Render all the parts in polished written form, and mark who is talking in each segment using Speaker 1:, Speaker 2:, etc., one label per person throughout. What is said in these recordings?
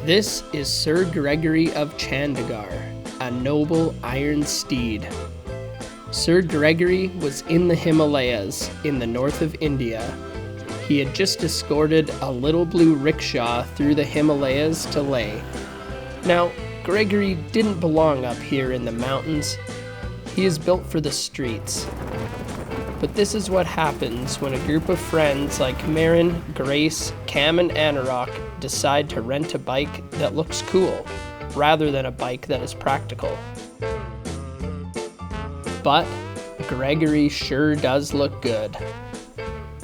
Speaker 1: This is Sir Gregory of Chandigarh, a noble iron steed. Sir Gregory was in the Himalayas in the north of India. He had just escorted a little blue rickshaw through the Himalayas to Leh. Now, Gregory didn't belong up here in the mountains. He is built for the streets. But this is what happens when a group of friends like Marin, Grace, Cam, and Anurag decide to rent a bike that looks cool, rather than a bike that is practical. But Gregory sure does look good.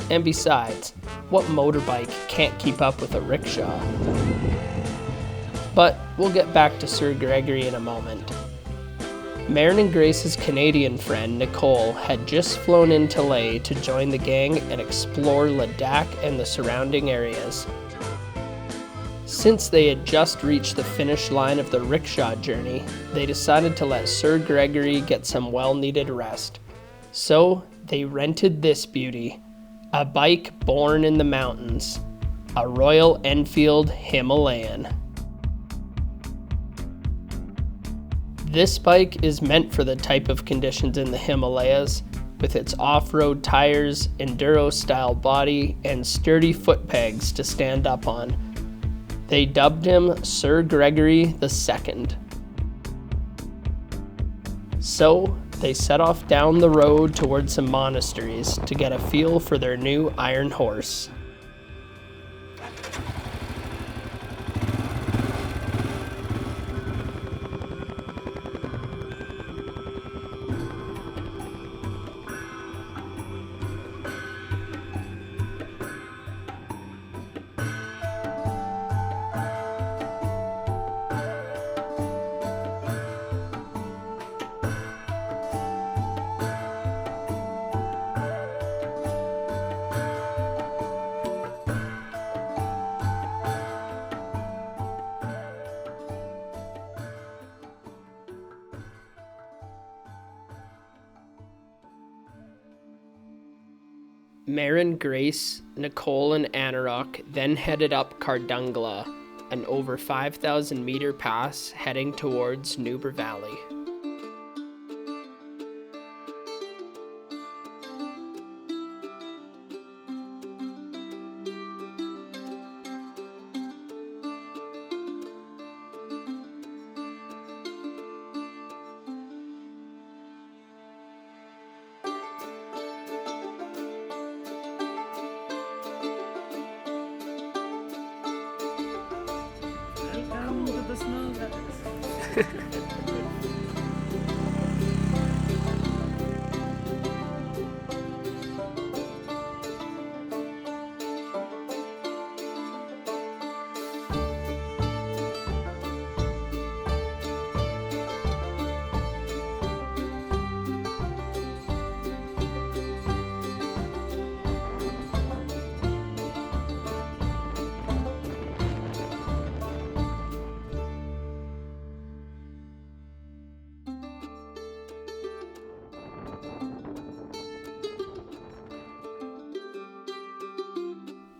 Speaker 1: And besides, what motorbike can't keep up with a rickshaw? But we'll get back to Sir Gregory in a moment. Marin and Grace's Canadian friend Nicole had just flown into Leh to join the gang and explore Ladakh and the surrounding areas. Since they had just reached the finish line of the rickshaw journey, they decided to let Sir Gregory get some well-needed rest. So they rented this beauty, a bike born in the mountains, a Royal Enfield Himalayan. This bike is meant for the type of conditions in the Himalayas, with its off-road tires, enduro-style body, and sturdy foot pegs to stand up on. They dubbed him Sir Gregory II. So, they set off down the road towards some monasteries to get a feel for their new iron horse. Marin, Grace, Nicole, and Anurag then headed up Kardungla, an over 5,000 meter pass heading towards Nubra Valley.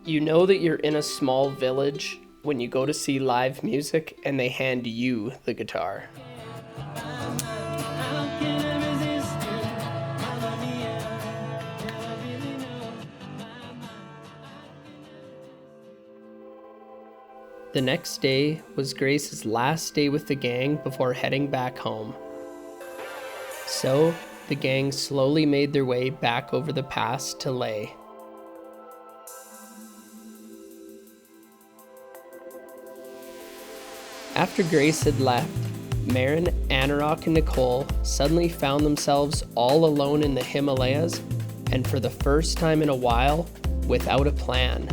Speaker 1: You know that you're in a small village when you go to see live music and they hand you the guitar. The next day was Grace's last day with the gang before heading back home. So, the gang slowly made their way back over the pass to Leh. After Grace had left, Marin, Anurag, and Nicole suddenly found themselves all alone in the Himalayas, and for the first time in a while, without a plan.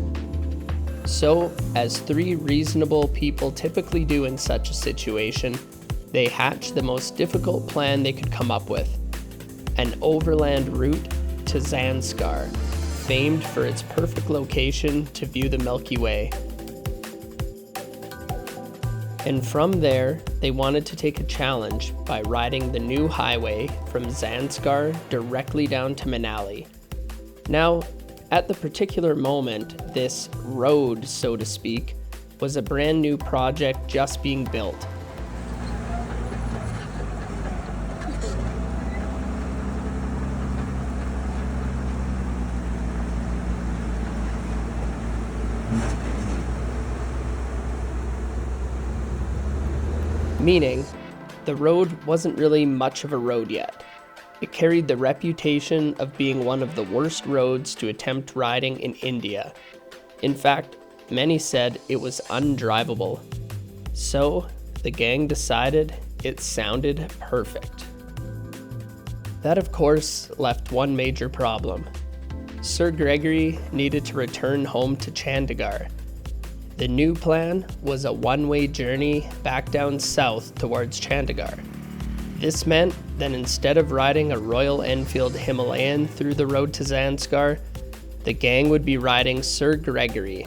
Speaker 1: So, as three reasonable people typically do in such a situation, they hatched the most difficult plan they could come up with: an overland route to Zanskar, famed for its perfect location to view the Milky Way. And from there, they wanted to take a challenge by riding the new highway from Zanskar directly down to Manali. Now, at the particular moment, this road, so to speak, was a brand new project just being built. Meaning, the road wasn't really much of a road yet. It carried the reputation of being one of the worst roads to attempt riding in India. In fact, many said it was undrivable. So, the gang decided it sounded perfect. That, of course, left one major problem. Sir Gregory needed to return home to Chandigarh. The new plan was a one-way journey back down south towards Chandigarh. This meant that instead of riding a Royal Enfield Himalayan through the road to Zanskar, the gang would be riding Sir Gregory,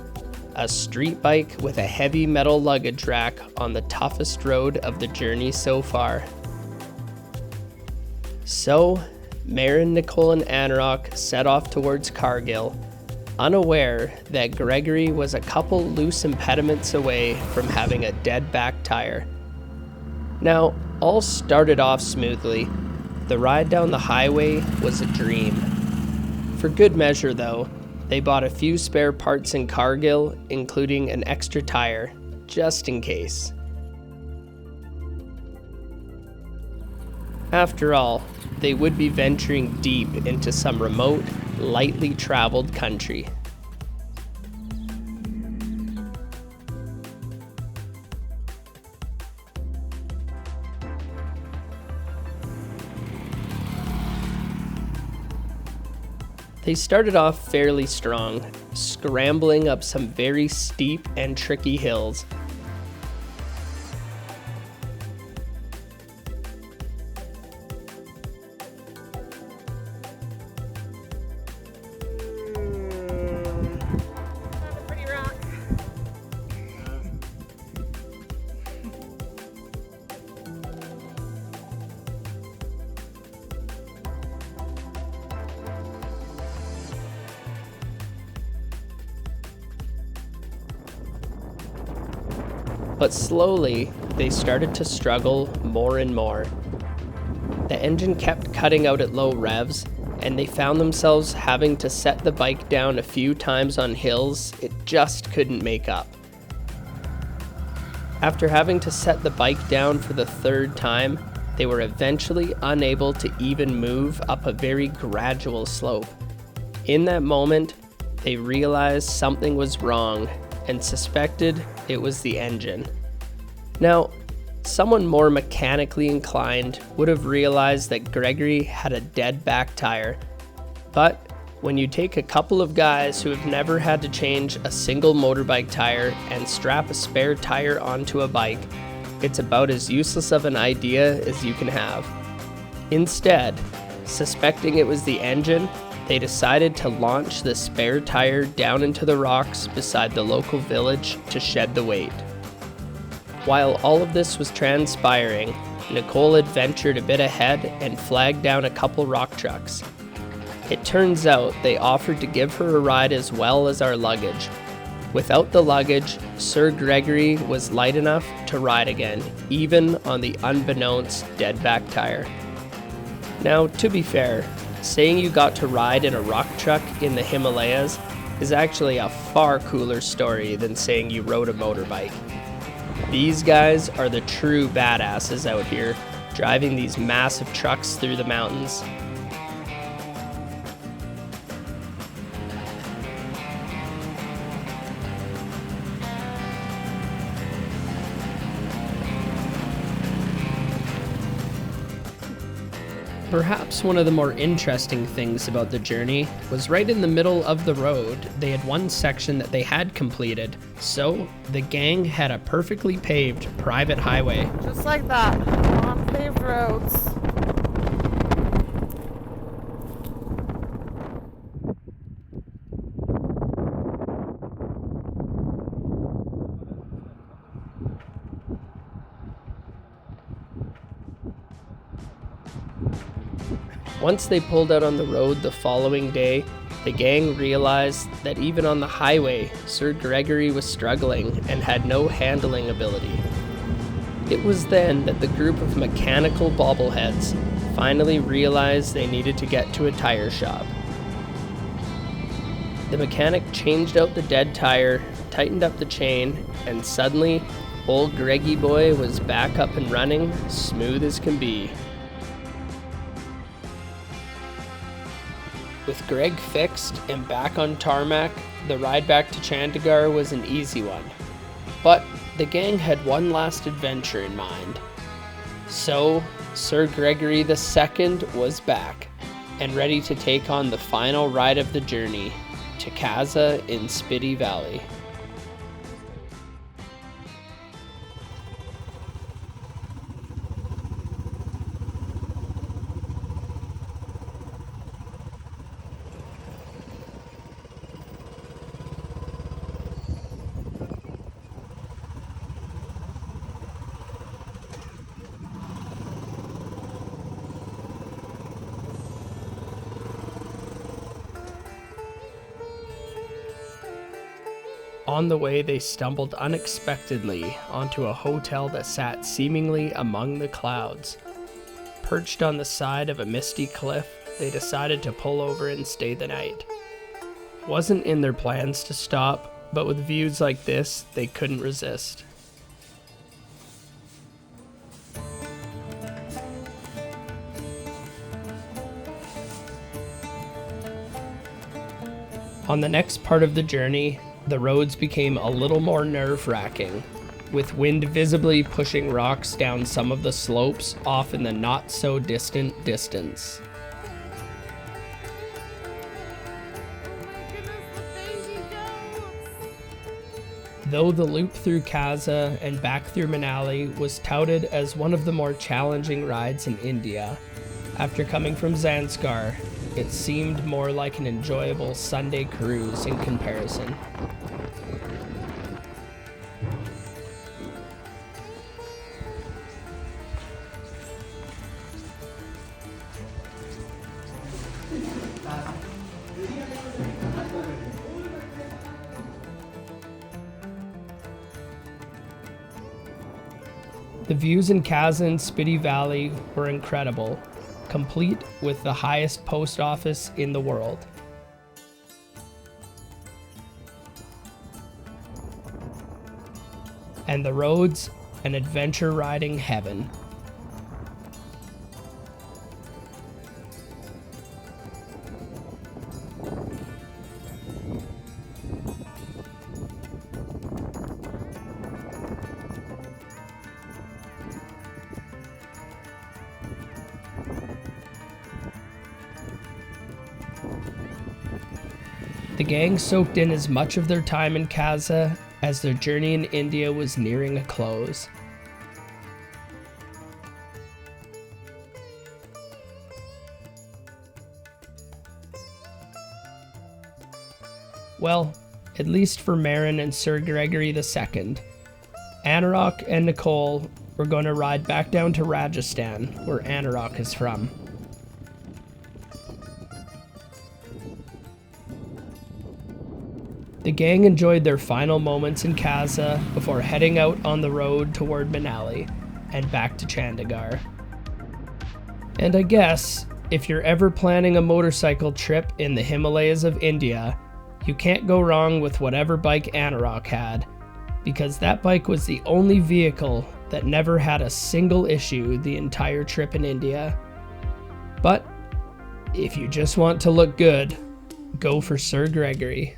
Speaker 1: a street bike with a heavy metal luggage rack on the toughest road of the journey so far. So, Marin, Nicole, and Anurag set off towards Kargil, unaware that Gregory was a couple loose impediments away from having a dead back tire. Now, all started off smoothly. The ride down the highway was a dream. For good measure though, they bought a few spare parts in Kargil, including an extra tire, just in case. After all, they would be venturing deep into some remote, lightly traveled country. They started off fairly strong, scrambling up some very steep and tricky hills. But slowly, they started to struggle more and more. The engine kept cutting out at low revs, and they found themselves having to set the bike down a few times on hills it just couldn't make up. After having to set the bike down for the third time, they were eventually unable to even move up a very gradual slope. In that moment, they realized something was wrong and suspected it was the engine. Now, someone more mechanically inclined would have realized that Gregory had a dead back tire. But when you take a couple of guys who have never had to change a single motorbike tire and strap a spare tire onto a bike, it's about as useless of an idea as you can have. Instead, suspecting it was the engine, they decided to launch the spare tire down into the rocks beside the local village to shed the weight. While all of this was transpiring, Nicole had ventured a bit ahead and flagged down a couple rock trucks. It turns out they offered to give her a ride as well as our luggage. Without the luggage, Sir Gregory was light enough to ride again, even on the unbeknownst dead back tire. Now, to be fair, saying you got to ride in a rock truck in the Himalayas is actually a far cooler story than saying you rode a motorbike. These guys are the true badasses out here, driving these massive trucks through the mountains. Perhaps one of the more interesting things about the journey was right in the middle of the road, they had one section that they had completed, so the gang had a perfectly paved private highway.
Speaker 2: Just like that, on paved roads.
Speaker 1: Once they pulled out on the road the following day, The gang realized that even on the highway, Sir Gregory was struggling and had no handling ability. It was then that the group of mechanical bobbleheads finally realized they needed to get to a tire shop. The mechanic changed out the dead tire, tightened up the chain, and suddenly, old Greggy boy was back up and running, smooth as can be. With Greg fixed and back on tarmac, the ride back to Chandigarh was an easy one. But the gang had one last adventure in mind. So, Sir Gregory II was back, and ready to take on the final ride of the journey to Kaza in Spiti Valley. On the way, they stumbled unexpectedly onto a hotel that sat seemingly among the clouds. Perched on the side of a misty cliff, they decided to pull over and stay the night. It wasn't in their plans to stop, but with views like this, they couldn't resist. On the next part of the journey, the roads became a little more nerve-wracking, with wind visibly pushing rocks down some of the slopes off in the not-so-distant distance. Though the loop through Kaza and back through Manali was touted as one of the more challenging rides in India, after coming from Zanskar, it seemed more like an enjoyable Sunday cruise in comparison. The views in Kaza and Spiti Valley were incredible, complete with the highest post office in the world. And the roads, an adventure riding heaven. The gang soaked in as much of their time in Kaza as their journey in India was nearing a close. Well, at least for Marin and Sir Gregory II. Anurag and Nicole were going to ride back down to Rajasthan, where Anurag is from. The gang enjoyed their final moments in Kaza before heading out on the road toward Manali and back to Chandigarh. And I guess, if you're ever planning a motorcycle trip in the Himalayas of India, you can't go wrong with whatever bike Anurag had, because that bike was the only vehicle that never had a single issue the entire trip in India. But if you just want to look good, go for Sir Gregory.